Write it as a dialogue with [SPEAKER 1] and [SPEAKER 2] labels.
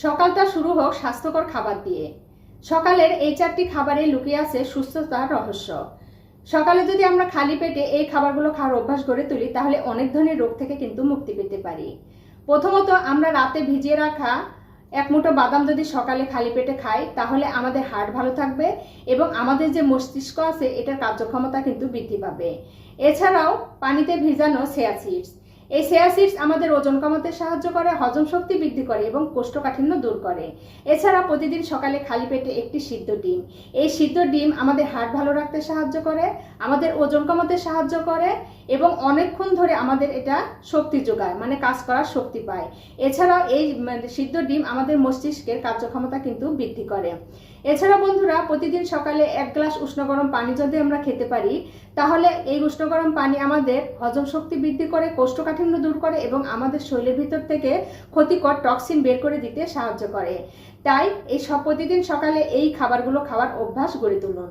[SPEAKER 1] সকালটা শুরু হোক স্বাস্থ্যকর খাবার দিয়ে। সকালের এই 4টি খাবারে লুকিয়ে আছে সুস্থতার রহস্য। সকালে যদি আমরা খালি পেটে এই খাবারগুলো খাওয়ার অভ্যাস গড়ে তুলি তাহলে অনেক ধরনের রোগ থেকে কিন্তু মুক্তি পেতে পারি। প্রথমত, আমরা রাতে ভিজিয়ে রাখা এক মুঠো বাদাম যদি সকালে খালি পেটে খাই তাহলে আমাদের হার্ট ভালো থাকবে এবং আমাদের যে মস্তিষ্ক আছে এটার কার্যক্ষমতা কিন্তু বৃদ্ধি পাবে। এছাড়াও পানিতে ভিজানো চিয়া সিডস, এই চিয়া সিডস আমাদের ওজন কমাতে সাহায্য করে, হজম শক্তি বৃদ্ধি করে এবং কোষ্ঠকাঠিন্য দূর করে। এছাড়া প্রতিদিন সকালে খালি পেটে একটি সিদ্ধ ডিম, এই সিদ্ধ ডিম আমাদের হার্ট ভালো রাখতে সাহায্য করে, আমাদের ওজন কমাতে সাহায্য করে এবং অনেকক্ষণ ধরে আমাদের এটা শক্তি যোগায়, মানে কাজ করার শক্তি পায়। এছাড়াও এই সিদ্ধ ডিম আমাদের মস্তিষ্কের কার্যক্ষমতা কিন্তু বৃদ্ধি করে। এছাড়া বন্ধুরা, প্রতিদিন সকালে 1 গ্লাস উষ্ণ গরম পানি যদি আমরা খেতে পারি তাহলে এই উষ্ণ গরম পানি আমাদের হজম শক্তি বৃদ্ধি করে, কোষ্ঠকাঠিন্য দূর করে এবং আমাদের শরীরের ভিতর থেকে ক্ষতিকর টক্সিন বের করে দিতে সাহায্য করে। তাই প্রতিদিন সকালে এই খাবারগুলো খাওয়ার অভ্যাস গড়ে তুলুন।